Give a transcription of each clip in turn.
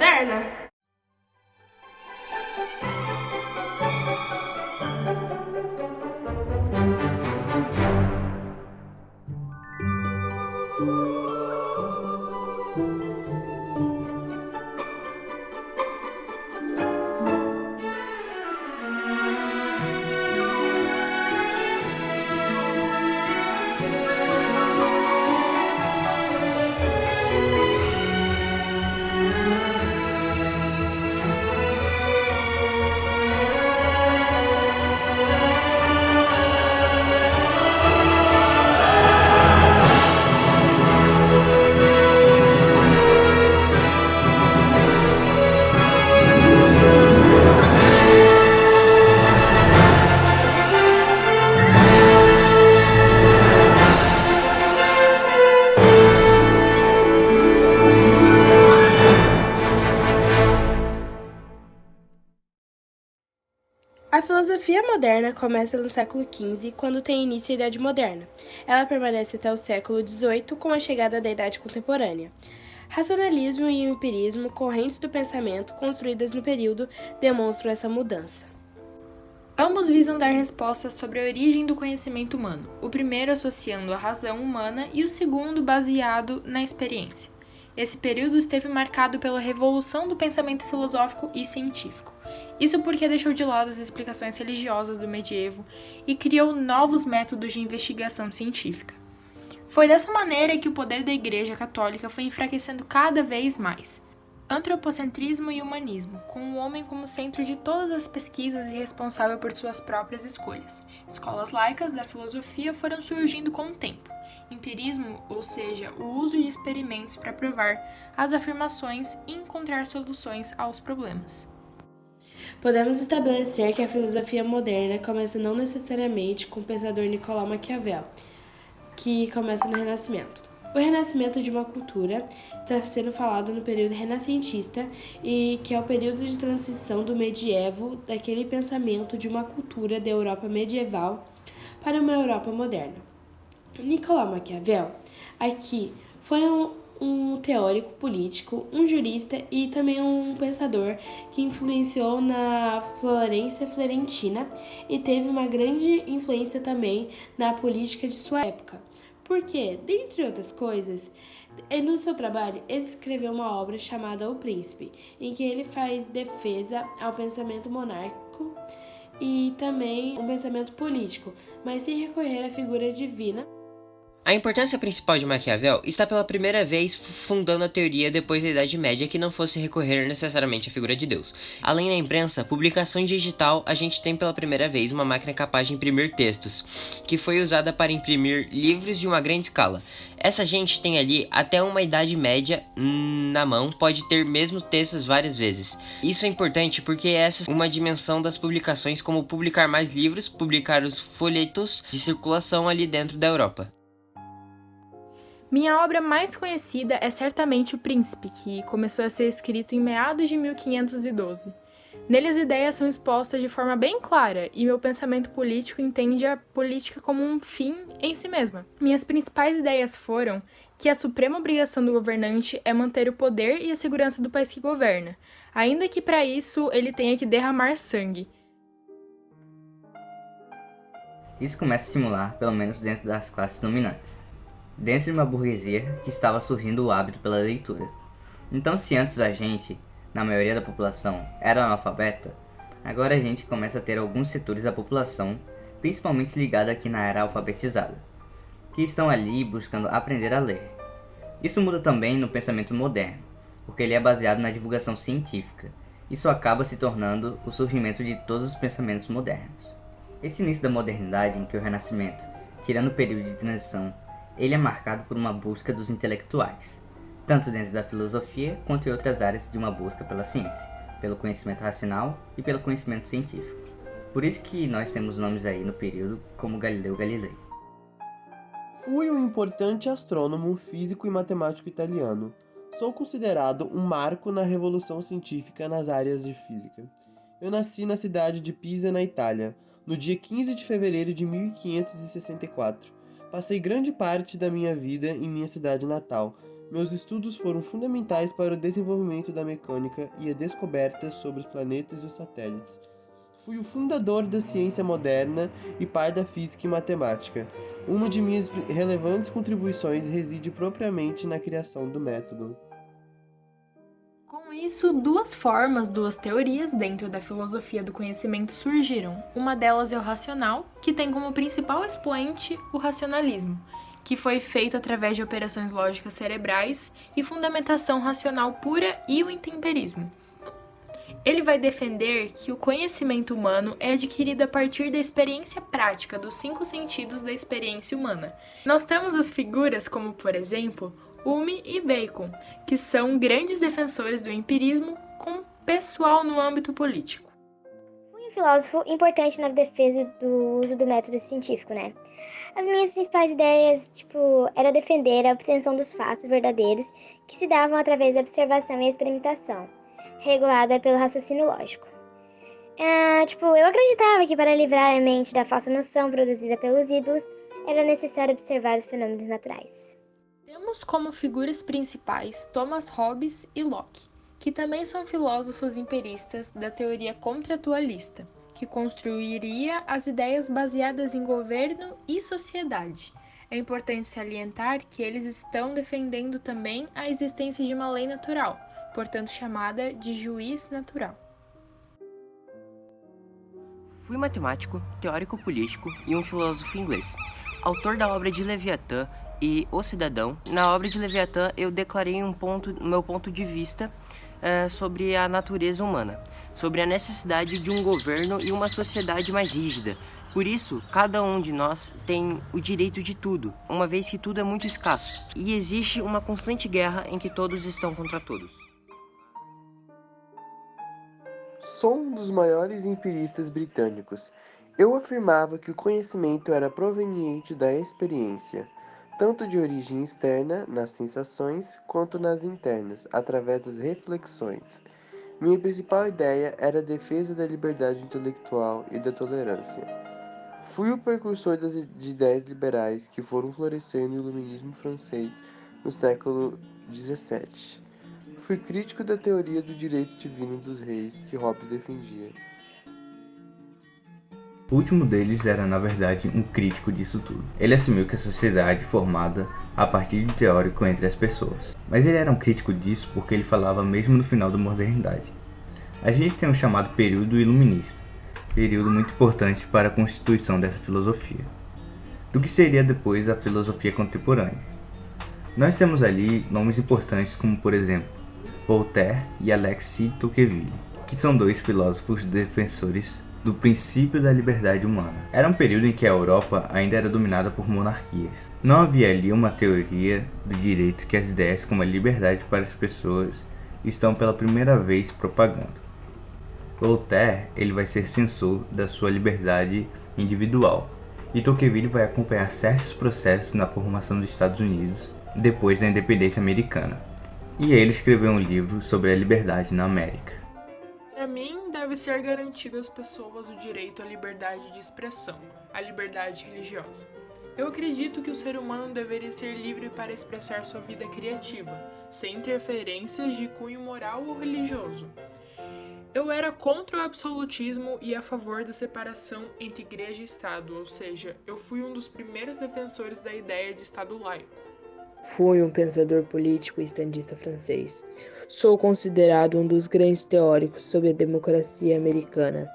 moderna? A filosofia moderna começa no século XV, quando tem início a Idade Moderna. Ela permanece até o século XVIII, com a chegada da Idade Contemporânea. Racionalismo e empirismo, correntes do pensamento construídas no período, demonstram essa mudança. Ambos visam dar respostas sobre a origem do conhecimento humano, o primeiro associando a razão humana e o segundo baseado na experiência. Esse período esteve marcado pela revolução do pensamento filosófico e científico. Isso porque deixou de lado as explicações religiosas do medievo e criou novos métodos de investigação científica. Foi dessa maneira que o poder da Igreja Católica foi enfraquecendo cada vez mais. Antropocentrismo e humanismo, com o homem como centro de todas as pesquisas e responsável por suas próprias escolhas. Escolas laicas da filosofia foram surgindo com o tempo. Empirismo, ou seja, o uso de experimentos para provar as afirmações e encontrar soluções aos problemas. Podemos estabelecer que a filosofia moderna começa não necessariamente com o pensador Nicolau Maquiavel, que começa no Renascimento. O renascimento de uma cultura está sendo falado no período renascentista, e que é o período de transição do medievo, daquele pensamento de uma cultura da Europa medieval para uma Europa moderna. Nicolau Maquiavel, aqui, foi um teórico político, um jurista e também um pensador que influenciou na Florência Florentina e teve uma grande influência também na política de sua época. Porque, dentre outras coisas, no seu trabalho ele escreveu uma obra chamada O Príncipe, em que ele faz defesa ao pensamento monárquico e também um pensamento político, mas sem recorrer à figura divina. A importância principal de Maquiavel está pela primeira vez fundando a teoria depois da Idade Média que não fosse recorrer necessariamente à figura de Deus. Além da imprensa, publicação digital, a gente tem pela primeira vez uma máquina capaz de imprimir textos, que foi usada para imprimir livros de uma grande escala. Essa gente tem ali até uma Idade Média na mão, pode ter mesmo textos várias vezes. Isso é importante porque essa é uma dimensão das publicações, como publicar mais livros, publicar os folhetos de circulação ali dentro da Europa. Minha obra mais conhecida é certamente O Príncipe, que começou a ser escrito em meados de 1512. Nele as ideias são expostas de forma bem clara e meu pensamento político entende a política como um fim em si mesma. Minhas principais ideias foram que a suprema obrigação do governante é manter o poder e a segurança do país que governa, ainda que para isso ele tenha que derramar sangue. Isso começa a estimular, pelo menos dentro das classes dominantes, dentro de uma burguesia que estava surgindo o hábito pela leitura. Então, se antes a gente, na maioria da população, era analfabeta, agora a gente começa a ter alguns setores da população, principalmente ligada aqui na era alfabetizada, que estão ali buscando aprender a ler. Isso muda também no pensamento moderno, porque ele é baseado na divulgação científica. Isso acaba se tornando o surgimento de todos os pensamentos modernos. Esse início da modernidade, em que o Renascimento, tirando o período de transição, ele é marcado por uma busca dos intelectuais, tanto dentro da filosofia quanto em outras áreas de uma busca pela ciência, pelo conhecimento racional e pelo conhecimento científico. Por isso que nós temos nomes aí no período como Galileu Galilei. Fui um importante astrônomo, físico e matemático italiano. Sou considerado um marco na revolução científica nas áreas de física. Eu nasci na cidade de Pisa, na Itália, no dia 15 de fevereiro de 1564. Passei grande parte da minha vida em minha cidade natal, Meus estudos foram fundamentais para o desenvolvimento da mecânica e a descoberta sobre os planetas e os satélites. Fui o fundador da ciência moderna e pai da física e matemática. Uma de minhas relevantes contribuições reside propriamente na criação do método. Com isso, duas teorias dentro da filosofia do conhecimento surgiram. Uma delas é o racional, que tem como principal expoente o racionalismo, que foi feito através de operações lógicas cerebrais e fundamentação racional pura, e o intemperismo. Ele vai defender que o conhecimento humano é adquirido a partir da experiência prática dos 5 sentidos da experiência humana. Nós temos as figuras como, por exemplo, Hume e Bacon, que são grandes defensores do empirismo com pessoal no âmbito político. Fui um filósofo importante na defesa do uso do método científico, né? As minhas principais ideias, era defender a obtenção dos fatos verdadeiros que se davam através da observação e experimentação, regulada pelo raciocínio lógico. Eu acreditava que para livrar a mente da falsa noção produzida pelos ídolos, era necessário observar os fenômenos naturais. Temos como figuras principais Thomas Hobbes e Locke, que também são filósofos empiristas da teoria contratualista, que construiria as ideias baseadas em governo e sociedade. É importante salientar que eles estão defendendo também a existência de uma lei natural, portanto chamada de juiz natural. Fui matemático, teórico político e um filósofo inglês, autor da obra de Leviatã e O Cidadão. Na obra de Leviatã eu declarei meu ponto de vista sobre a natureza humana, sobre a necessidade de um governo e uma sociedade mais rígida. Por isso, cada um de nós tem o direito de tudo, uma vez que tudo é muito escasso, e existe uma constante guerra em que todos estão contra todos. Sou um dos maiores empiristas britânicos. Eu afirmava que o conhecimento era proveniente da experiência, tanto de origem externa, nas sensações, quanto nas internas, através das reflexões. Minha principal ideia era a defesa da liberdade intelectual e da tolerância. Fui o precursor de ideias liberais que foram florescer no iluminismo francês no século XVII. Fui crítico da teoria do direito divino dos reis que Hobbes defendia. O último deles era, na verdade, um crítico disso tudo. Ele assumiu que a sociedade formada a partir de teórico entre as pessoas. Mas ele era um crítico disso porque ele falava mesmo no final da modernidade. A gente tem o chamado período iluminista, período muito importante para a constituição dessa filosofia, do que seria depois a filosofia contemporânea. Nós temos ali nomes importantes como, por exemplo, Voltaire e Alexis Tocqueville, que são 2 filósofos defensores do princípio da liberdade humana. Era um período em que a Europa ainda era dominada por monarquias. Não havia ali uma teoria do direito que as ideias como a liberdade para as pessoas estão pela primeira vez propagando. Voltaire, ele vai ser censor da sua liberdade individual, e Tocqueville vai acompanhar certos processos na formação dos Estados Unidos depois da independência americana. E ele escreveu um livro sobre a liberdade na América. Para mim, deve ser garantido às pessoas o direito à liberdade de expressão, à liberdade religiosa. Eu acredito que o ser humano deveria ser livre para expressar sua vida criativa, sem interferências de cunho moral ou religioso. Eu era contra o absolutismo e a favor da separação entre igreja e Estado, ou seja, eu fui um dos primeiros defensores da ideia de Estado laico. Fui um pensador político e estadista francês. Sou considerado um dos grandes teóricos sobre a democracia americana.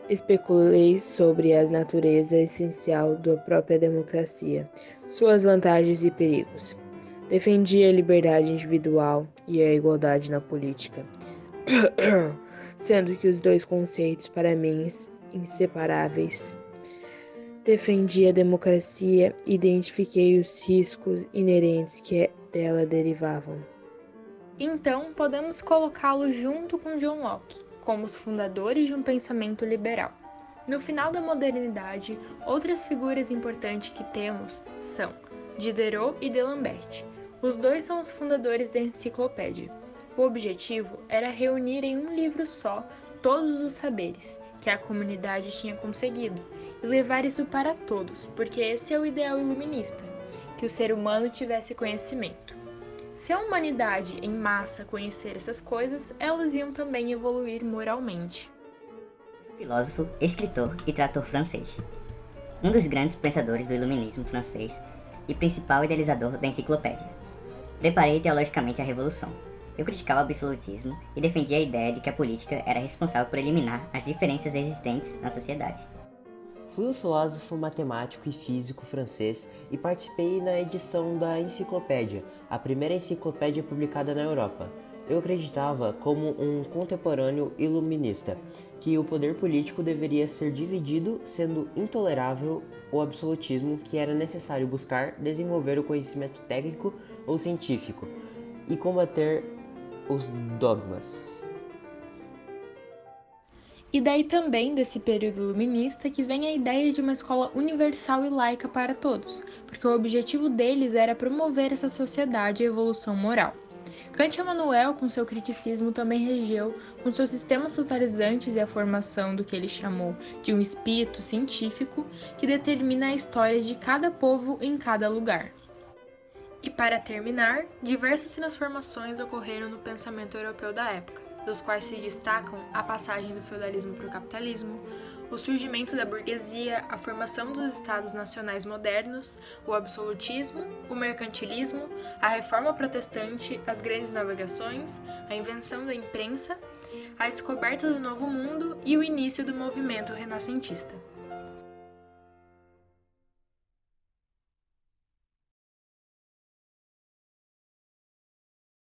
Especulei sobre a natureza essencial da própria democracia, suas vantagens e perigos. Defendi a liberdade individual e a igualdade na política, sendo que os 2 conceitos para mim inseparáveis. Defendi a democracia e identifiquei os riscos inerentes que dela derivavam. Então, podemos colocá-lo junto com John Locke, como os fundadores de um pensamento liberal. No final da modernidade, outras figuras importantes que temos são Diderot e D'Alembert. Os 2 são os fundadores da enciclopédia. O objetivo era reunir em um livro só todos os saberes que a comunidade tinha conseguido e levar isso para todos, porque esse é o ideal iluminista, que o ser humano tivesse conhecimento. Se a humanidade em massa conhecer essas coisas, elas iam também evoluir moralmente. Filósofo, escritor e trator francês. Um dos grandes pensadores do iluminismo francês e principal idealizador da enciclopédia. Preparei teologicamente a Revolução. Eu criticava o absolutismo e defendia a ideia de que a política era responsável por eliminar as diferenças existentes na sociedade. Fui um filósofo, matemático e físico francês e participei na edição da Enciclopédia, a primeira enciclopédia publicada na Europa. Eu acreditava, como um contemporâneo iluminista, que o poder político deveria ser dividido, sendo intolerável o absolutismo, que era necessário buscar desenvolver o conhecimento técnico ou científico e combater os dogmas. E daí também desse período iluminista que vem a ideia de uma escola universal e laica para todos, porque o objetivo deles era promover essa sociedade e evolução moral. Kant Emanuel, com seu criticismo, também regeu, com seus sistemas totalizantes e a formação do que ele chamou de um espírito científico que determina a história de cada povo em cada lugar. E para terminar, diversas transformações ocorreram no pensamento europeu da época, dos quais se destacam a passagem do feudalismo para o capitalismo, o surgimento da burguesia, a formação dos estados nacionais modernos, o absolutismo, o mercantilismo, a reforma protestante, as grandes navegações, a invenção da imprensa, a descoberta do Novo Mundo e o início do movimento renascentista.